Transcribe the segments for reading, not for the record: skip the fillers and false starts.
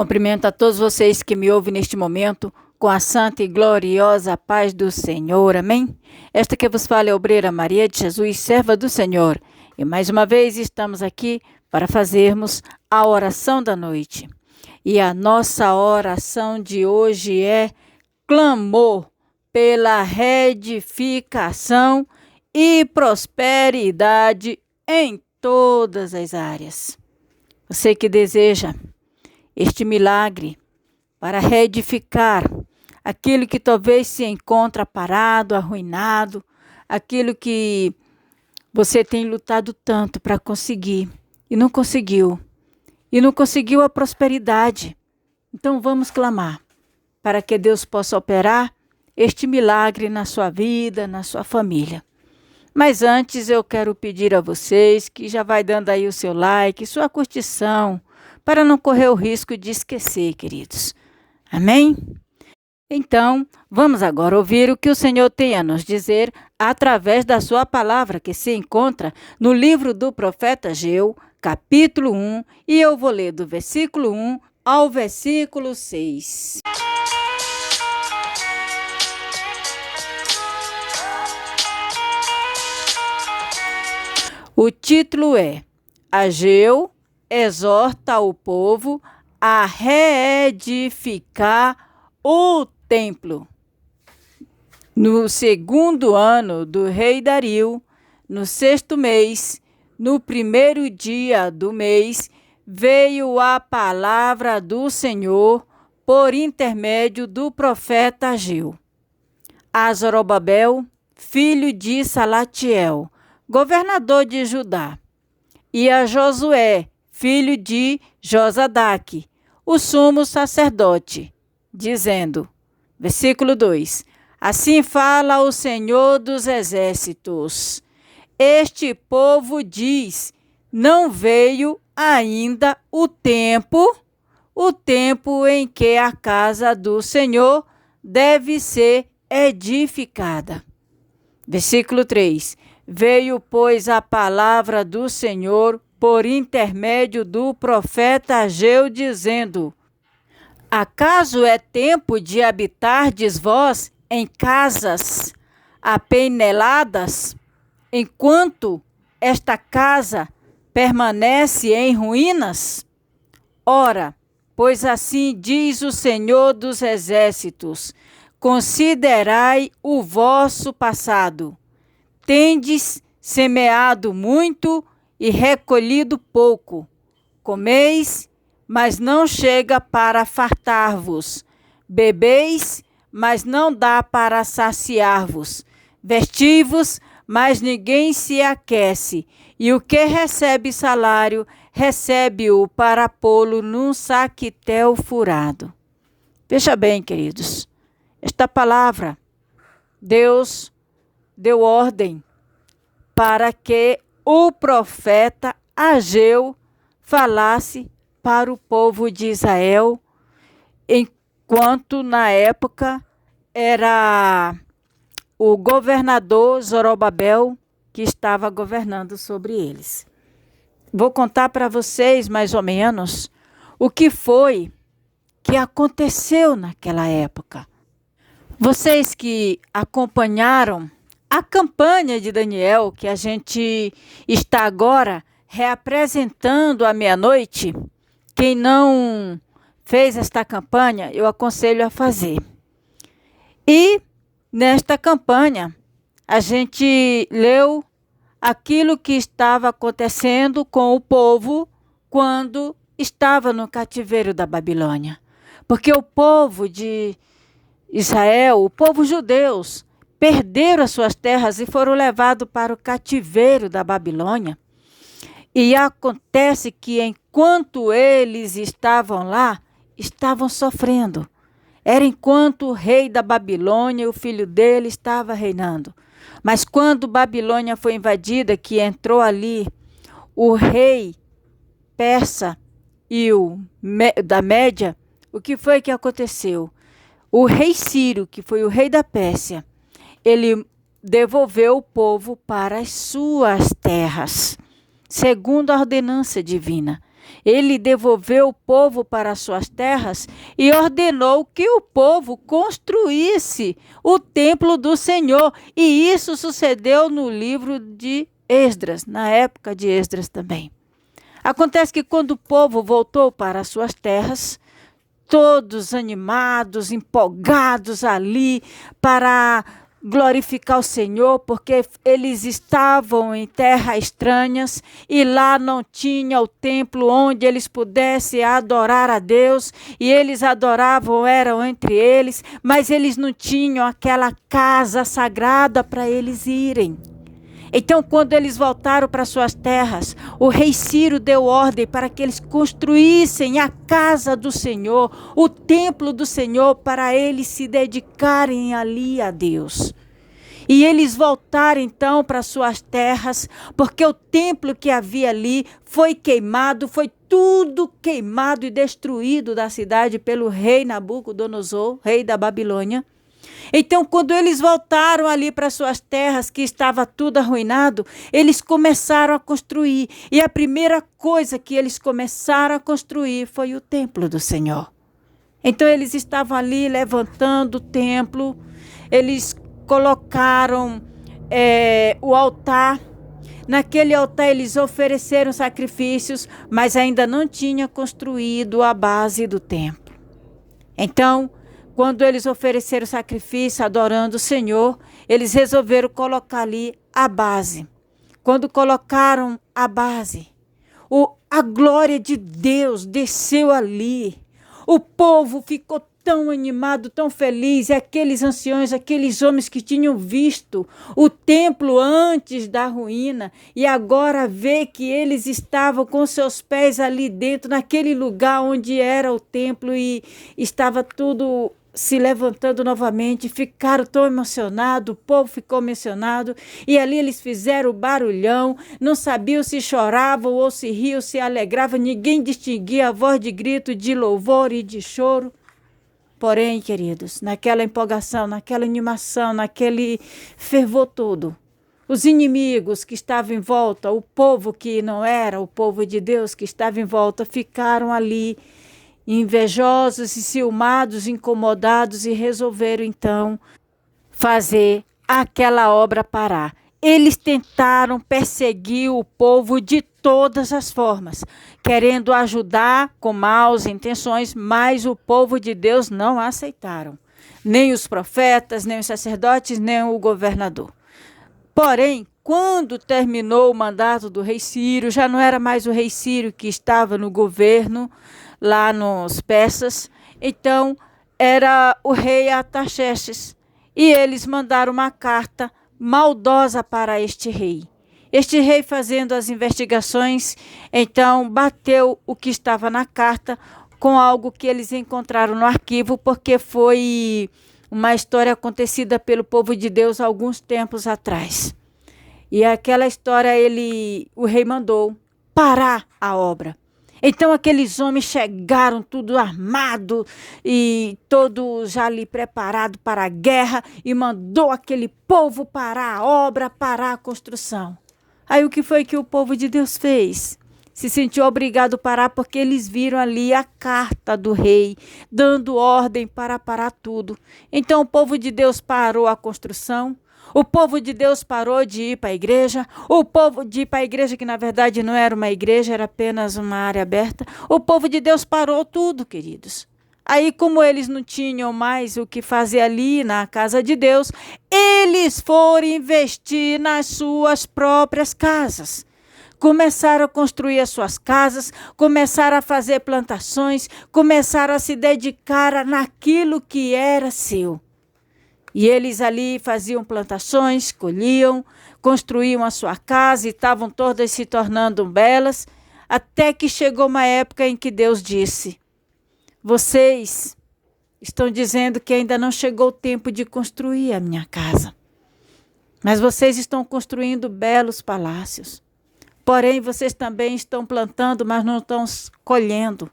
Cumprimento a todos vocês que me ouvem neste momento com a santa e gloriosa paz do Senhor. Amém? Esta que vos fala é a obreira Maria de Jesus, serva do Senhor. E mais uma vez estamos aqui para fazermos a oração da noite. E a nossa oração de hoje é clamor pela reedificação e prosperidade em todas as áreas. Você que deseja este milagre para reedificar aquilo que talvez se encontra parado, arruinado, aquilo que você tem lutado tanto para conseguir e não conseguiu a prosperidade. Então vamos clamar para que Deus possa operar este milagre na sua vida, na sua família. Mas antes eu quero pedir a vocês que já vai dando aí o seu like, sua curtição, para não correr o risco de esquecer, queridos. Amém? Então, vamos agora ouvir o que o Senhor tem a nos dizer através da sua palavra que se encontra no livro do profeta Ageu, capítulo 1, e eu vou ler do versículo 1 ao versículo 6. O título é Ageu exorta o povo a reedificar o templo. No segundo ano do rei Dario, no sexto mês, no primeiro dia do mês, veio a palavra do Senhor por intermédio do profeta Ageu a Zorobabel, filho de Salatiel, governador de Judá, e a Josué, filho de Josadaque, o sumo sacerdote, dizendo, versículo 2, assim fala o Senhor dos exércitos, este povo diz, não veio ainda o tempo em que a casa do Senhor deve ser edificada. Versículo 3, veio, pois, a palavra do Senhor por intermédio do profeta Ageu, dizendo, acaso é tempo de habitardes vós em casas apeineladas, enquanto esta casa permanece em ruínas? Ora, pois assim diz o Senhor dos exércitos, considerai o vosso passado. Tendes semeado muito e recolhido pouco. Comeis, mas não chega para fartar-vos. Bebeis, mas não dá para saciar-vos. Vestivos, mas ninguém se aquece. E o que recebe salário, recebe-o para pô-lo num saquitel furado. Veja bem, queridos, esta palavra, Deus deu ordem para que o profeta Ageu falasse para o povo de Israel, enquanto na época era o governador Zorobabel que estava governando sobre eles. Vou contar para vocês mais ou menos o que foi que aconteceu naquela época. Vocês que acompanharam a campanha de Daniel, que a gente está agora reapresentando à meia-noite, quem não fez esta campanha, eu aconselho a fazer. E nesta campanha, a gente leu aquilo que estava acontecendo com o povo quando estava no cativeiro da Babilônia. Porque o povo de Israel, o povo judeus, perderam as suas terras e foram levados para o cativeiro da Babilônia. E acontece que enquanto eles estavam lá, estavam sofrendo. Era enquanto o rei da Babilônia, o filho dele, estava reinando. Mas quando Babilônia foi invadida, que entrou ali o rei persa e o da Média, o que foi que aconteceu? O rei Ciro, que foi o rei da Pérsia, ele devolveu o povo para as suas terras, segundo a ordenança divina. Ele devolveu o povo para suas terras e ordenou que o povo construísse o templo do Senhor. E isso sucedeu no livro de Esdras, na época de Esdras também. Acontece que quando o povo voltou para suas terras, todos animados, empolgados ali para glorificar o Senhor, porque eles estavam em terras estranhas e lá não tinha o templo onde eles pudessem adorar a Deus, e eles adoravam, eram entre eles, mas eles não tinham aquela casa sagrada para eles irem. Então, quando eles voltaram para suas terras, o rei Ciro deu ordem para que eles construíssem a casa do Senhor, o templo do Senhor, para eles se dedicarem ali a Deus. E eles voltaram então para suas terras, porque o templo que havia ali foi queimado, foi tudo queimado e destruído da cidade pelo rei Nabucodonosor, rei da Babilônia. Então, quando eles voltaram ali para suas terras, que estava tudo arruinado, eles começaram a construir. E a primeira coisa que eles começaram a construir foi o templo do Senhor. Então, eles estavam ali levantando o templo, eles colocaram o altar. Naquele altar eles ofereceram sacrifícios, mas ainda não tinha construído a base do templo. Então, quando eles ofereceram sacrifício adorando o Senhor, eles resolveram colocar ali a base. Quando colocaram a base, a glória de Deus desceu ali. O povo ficou tão animado, tão feliz, e aqueles anciões, aqueles homens que tinham visto o templo antes da ruína, e agora vê que eles estavam com seus pés ali dentro, naquele lugar onde era o templo, e estava tudo se levantando novamente, ficaram tão emocionados, o povo ficou emocionado, e ali eles fizeram barulhão, não sabiam se choravam ou se riam, se alegravam, ninguém distinguia a voz de grito, de louvor e de choro. Porém, queridos, naquela empolgação, naquela animação, naquele fervor todo, os inimigos que estavam em volta, o povo que não era o povo de Deus que estava em volta, ficaram ali invejosos e ciumados, incomodados, e resolveram então fazer aquela obra parar. Eles tentaram perseguir o povo de todas as formas, querendo ajudar com maus intenções, mas o povo de Deus não aceitaram. Nem os profetas, nem os sacerdotes, nem o governador. Porém, quando terminou o mandato do rei Ciro, já não era mais o rei Ciro que estava no governo, lá nos persas, então era o rei Artaxerxes. E eles mandaram uma carta maldosa para este rei. Este rei, fazendo as investigações, então bateu o que estava na carta com algo que eles encontraram no arquivo, porque foi uma história acontecida pelo povo de Deus há alguns tempos atrás. E aquela história o rei mandou parar a obra. Então aqueles homens chegaram tudo armado e todos já ali preparado para a guerra, e mandou aquele povo parar a obra, parar a construção. Aí o que foi que o povo de Deus fez? Se sentiu obrigado a parar, porque eles viram ali a carta do rei, dando ordem para parar tudo. Então o povo de Deus parou a construção. O povo de Deus parou de ir para a igreja. O povo de ir para a igreja, que na verdade não era uma igreja, era apenas uma área aberta. O povo de Deus parou tudo, queridos. Aí, como eles não tinham mais o que fazer ali na casa de Deus, eles foram investir nas suas próprias casas. Começaram a construir as suas casas, começaram a fazer plantações, começaram a se dedicar naquilo que era seu. E eles ali faziam plantações, colhiam, construíam a sua casa e estavam todas se tornando belas, até que chegou uma época em que Deus disse: vocês estão dizendo que ainda não chegou o tempo de construir a minha casa, mas vocês estão construindo belos palácios. Porém, vocês também estão plantando, mas não estão colhendo.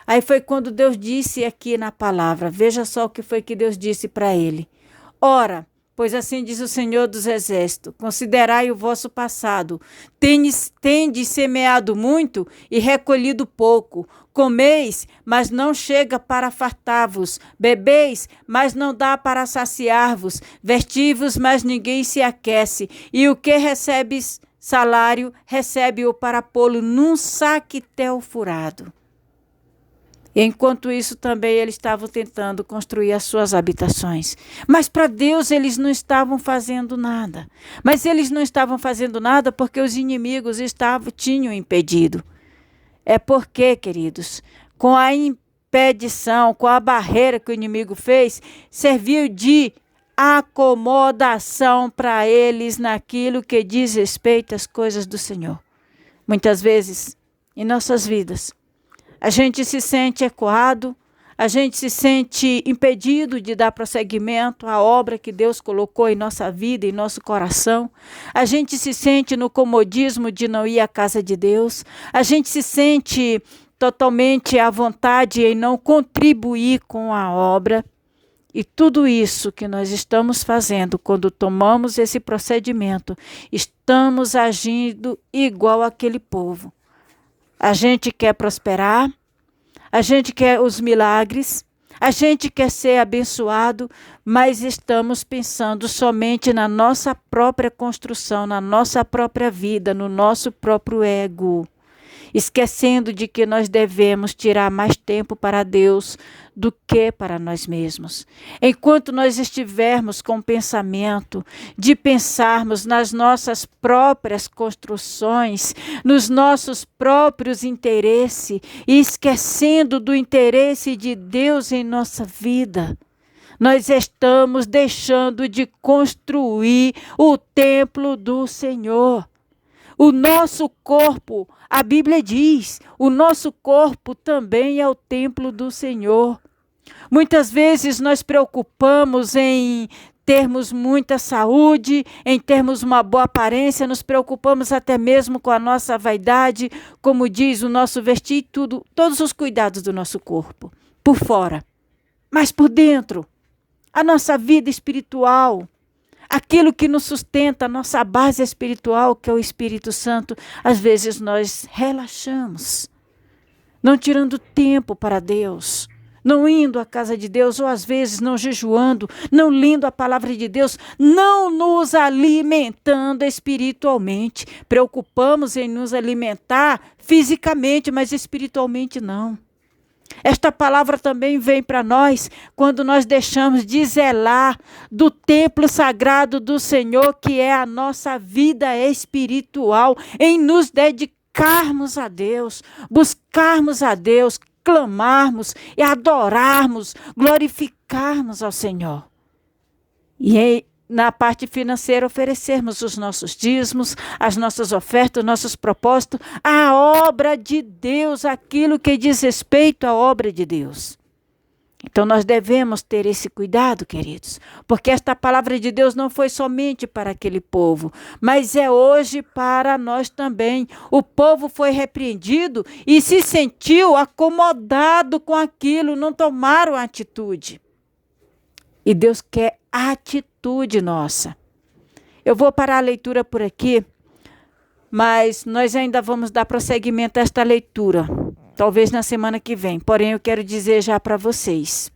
Aí foi quando Deus disse aqui na palavra, veja só o que foi que Deus disse para ele. Ora, Pois assim diz o Senhor dos Exércitos: considerai o vosso passado. Tendes semeado muito e recolhido pouco. Comeis, mas não chega para fartar-vos. Bebeis, mas não dá para saciar-vos. Vestivos, mas ninguém se aquece. E o que recebes salário, recebe-o para pô-lo num saquetel furado. Enquanto isso, também eles estavam tentando construir as suas habitações. Mas para Deus eles não estavam fazendo nada. Mas eles não estavam fazendo nada porque os inimigos tinham impedido. É porque, queridos, com a impedição, com a barreira que o inimigo fez, serviu de acomodação para eles naquilo que diz respeito às coisas do Senhor. Muitas vezes, em nossas vidas, a gente se sente ecoado, a gente se sente impedido de dar prosseguimento à obra que Deus colocou em nossa vida, em nosso coração. A gente se sente no comodismo de não ir à casa de Deus. A gente se sente totalmente à vontade em não contribuir com a obra. E tudo isso que nós estamos fazendo, quando tomamos esse procedimento, estamos agindo igual aquele povo. A gente quer prosperar, a gente quer os milagres, a gente quer ser abençoado, mas estamos pensando somente na nossa própria construção, na nossa própria vida, no nosso próprio ego, esquecendo de que nós devemos tirar mais tempo para Deus do que para nós mesmos. Enquanto nós estivermos com o pensamento de pensarmos nas nossas próprias construções, nos nossos próprios interesses, e esquecendo do interesse de Deus em nossa vida, nós estamos deixando de construir o templo do Senhor. O nosso corpo, a Bíblia diz, o nosso corpo também é o templo do Senhor. Muitas vezes nós preocupamos em termos muita saúde, em termos uma boa aparência, nos preocupamos até mesmo com a nossa vaidade, como diz o nosso vestir, tudo, todos os cuidados do nosso corpo, por fora. Mas por dentro, a nossa vida espiritual, aquilo que nos sustenta, a nossa base espiritual, que é o Espírito Santo, às vezes nós relaxamos, não tirando tempo para Deus, não indo à casa de Deus, ou às vezes não jejuando, não lendo a palavra de Deus, não nos alimentando espiritualmente. Preocupamos em nos alimentar fisicamente, mas espiritualmente não. Esta palavra também vem para nós quando nós deixamos de zelar do templo sagrado do Senhor, que é a nossa vida espiritual, em nos dedicarmos a Deus, buscarmos a Deus, clamarmos e adorarmos, glorificarmos ao Senhor. E na parte financeira, oferecermos os nossos dízimos, as nossas ofertas, os nossos propósitos, a obra de Deus, aquilo que diz respeito à obra de Deus. Então nós devemos ter esse cuidado, queridos, porque esta palavra de Deus não foi somente para aquele povo, mas é hoje para nós também. O povo foi repreendido e se sentiu acomodado com aquilo, não tomaram atitude. E Deus quer atitude nossa. Eu vou parar a leitura por aqui, mas nós ainda vamos dar prosseguimento a esta leitura, talvez na semana que vem. Porém, eu quero dizer já para vocês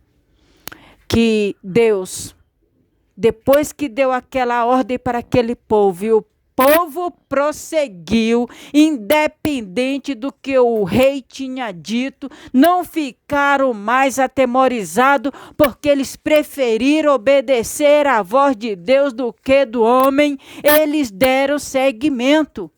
que Deus, depois que deu aquela ordem para aquele povo, e o povo prosseguiu, independente do que o rei tinha dito, não ficaram mais atemorizados, porque eles preferiram obedecer à voz de Deus do que do homem. Eles deram seguimento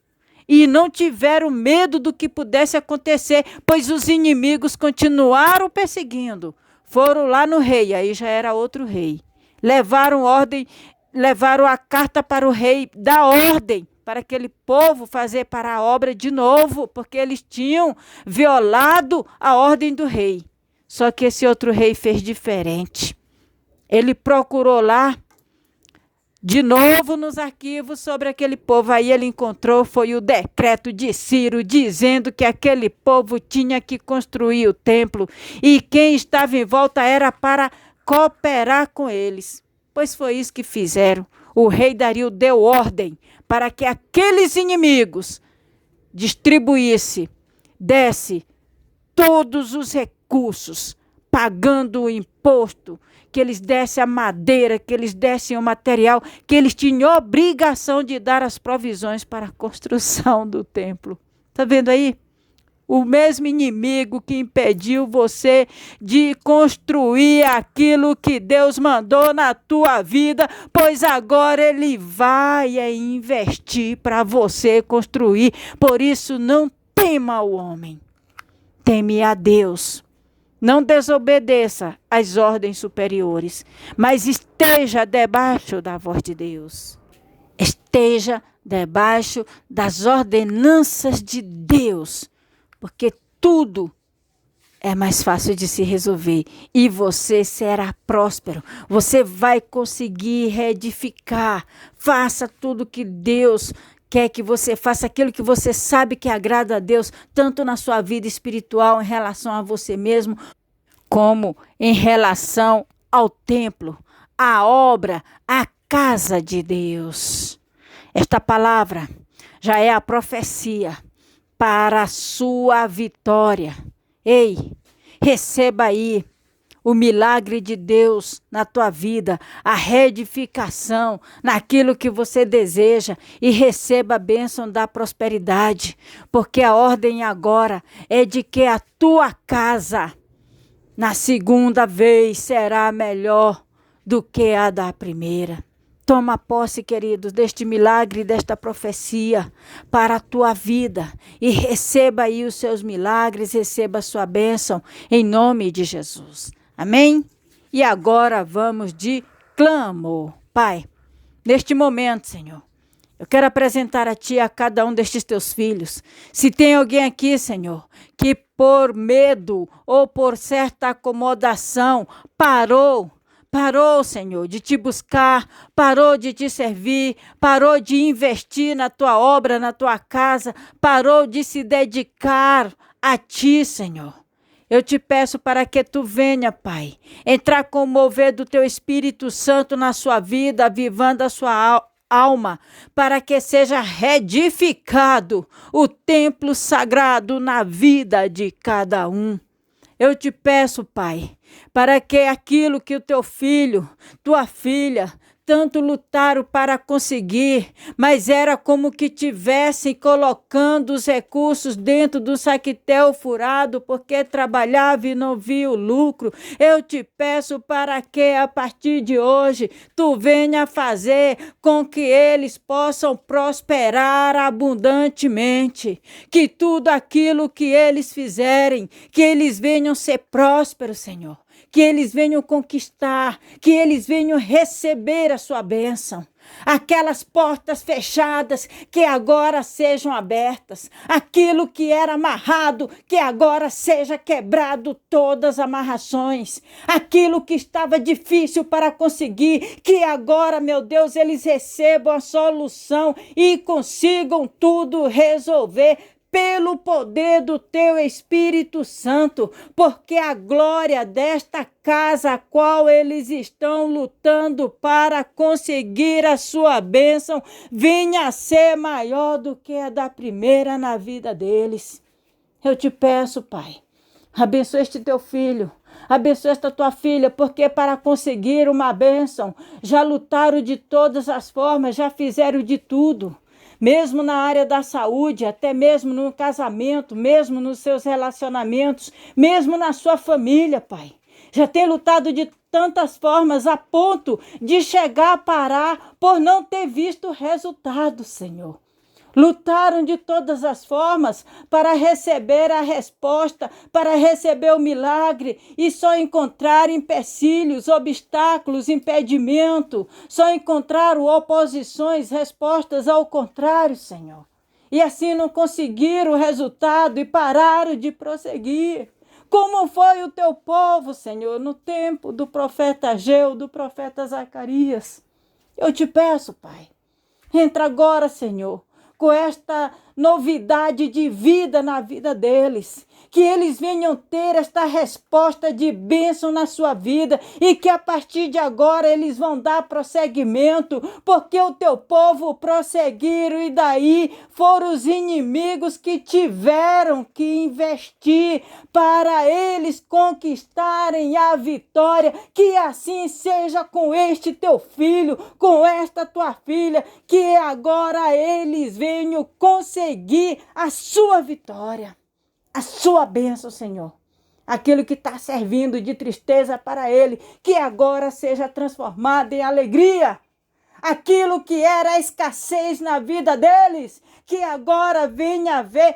e não tiveram medo do que pudesse acontecer, pois os inimigos continuaram perseguindo. Foram lá no rei, aí já era outro rei. Levaram ordem, levaram a carta para o rei, da ordem para aquele povo fazer para a obra de novo, porque eles tinham violado a ordem do rei. Só que esse outro rei fez diferente. Ele procurou lá, de novo nos arquivos sobre aquele povo. Aí ele encontrou, foi o decreto de Ciro, dizendo que aquele povo tinha que construir o templo, e quem estava em volta era para cooperar com eles. Pois foi isso que fizeram. O rei Dario deu ordem para que aqueles inimigos desse todos os recursos, pagando o imposto, que eles dessem a madeira, que eles dessem o material, que eles tinham obrigação de dar as provisões para a construção do templo. Está vendo aí? O mesmo inimigo que impediu você de construir aquilo que Deus mandou na tua vida, pois agora ele vai investir para você construir. Por isso, não tema o homem, teme a Deus. Não desobedeça às ordens superiores, mas esteja debaixo da voz de Deus. Esteja debaixo das ordenanças de Deus, porque tudo é mais fácil de se resolver e você será próspero. Você vai conseguir reedificar. Faça tudo que Deus quer que você faça, aquilo que você sabe que agrada a Deus, tanto na sua vida espiritual em relação a você mesmo, como em relação ao templo, à obra, à casa de Deus. Esta palavra já é a profecia para a sua vitória. Ei, receba aí o milagre de Deus na tua vida, a reedificação naquilo que você deseja e receba a bênção da prosperidade, porque a ordem agora é de que a tua casa, na segunda vez, será melhor do que a da primeira. Toma posse, queridos, deste milagre, desta profecia para a tua vida e receba aí os seus milagres, receba a sua bênção em nome de Jesus. Amém? E agora vamos de clamor. Pai, neste momento, Senhor, eu quero apresentar a Ti a cada um destes Teus filhos. Se tem alguém aqui, Senhor, que por medo ou por certa acomodação parou, Senhor, de te buscar, parou de te servir, parou de investir na tua obra, na tua casa, parou de se dedicar a Ti, Senhor. Eu te peço para que tu venha, Pai, entrar com o mover do teu Espírito Santo na sua vida, avivando a sua alma, para que seja reedificado o templo sagrado na vida de cada um. Eu te peço, Pai, para que aquilo que o teu filho, tua filha, tanto lutaram para conseguir, mas era como que tivessem colocando os recursos dentro do saquetel furado, porque trabalhava e não via o lucro. Eu te peço para que a partir de hoje tu venha fazer com que eles possam prosperar abundantemente, que tudo aquilo que eles fizerem, que eles venham ser prósperos, Senhor. Que eles venham conquistar, que eles venham receber a sua bênção. Aquelas portas fechadas, que agora sejam abertas. Aquilo que era amarrado, que agora seja quebrado todas as amarrações. Aquilo que estava difícil para conseguir, que agora, meu Deus, eles recebam a solução e consigam tudo resolver pelo poder do teu Espírito Santo, porque a glória desta casa a qual eles estão lutando para conseguir a sua bênção venha a ser maior do que a da primeira na vida deles. Eu te peço, Pai, abençoa este teu filho, abençoa esta tua filha, porque para conseguir uma bênção já lutaram de todas as formas, já fizeram de tudo. Mesmo na área da saúde, até mesmo no casamento, mesmo nos seus relacionamentos, mesmo na sua família, Pai. Já tem lutado de tantas formas a ponto de chegar a parar por não ter visto resultado, Senhor. Lutaram de todas as formas para receber a resposta, para receber o milagre e só encontraram empecilhos, obstáculos, impedimento, só encontraram oposições, respostas ao contrário, Senhor. E assim não conseguiram o resultado e pararam de prosseguir. Como foi o teu povo, Senhor, no tempo do profeta Ageu, do profeta Zacarias. Eu te peço, Pai, entra agora, Senhor, com esta novidade de vida na vida deles. que eles venham ter esta resposta de bênção na sua vida e que a partir de agora eles vão dar prosseguimento, porque o teu povo prosseguiram e daí foram os inimigos que tiveram que investir para eles conquistarem a vitória. Que assim seja com este teu filho, com esta tua filha, que agora eles venham conseguir a sua vitória, a sua bênção, Senhor. Aquilo que está servindo de tristeza para ele, que agora seja transformado em alegria. Aquilo que era escassez na vida deles, que agora venha a ver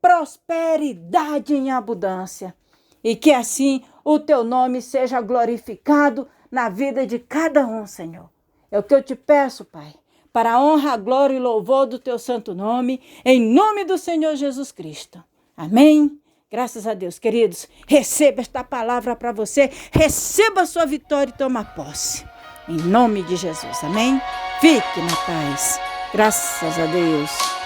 prosperidade em abundância. E que assim o teu nome seja glorificado na vida de cada um, Senhor. É o que eu te peço, Pai, para a honra, a glória e louvor do teu santo nome, em nome do Senhor Jesus Cristo. Amém? Graças a Deus, queridos. Receba esta palavra para você. Receba a sua vitória e toma posse. Em nome de Jesus. Amém? Fique na paz. Graças a Deus.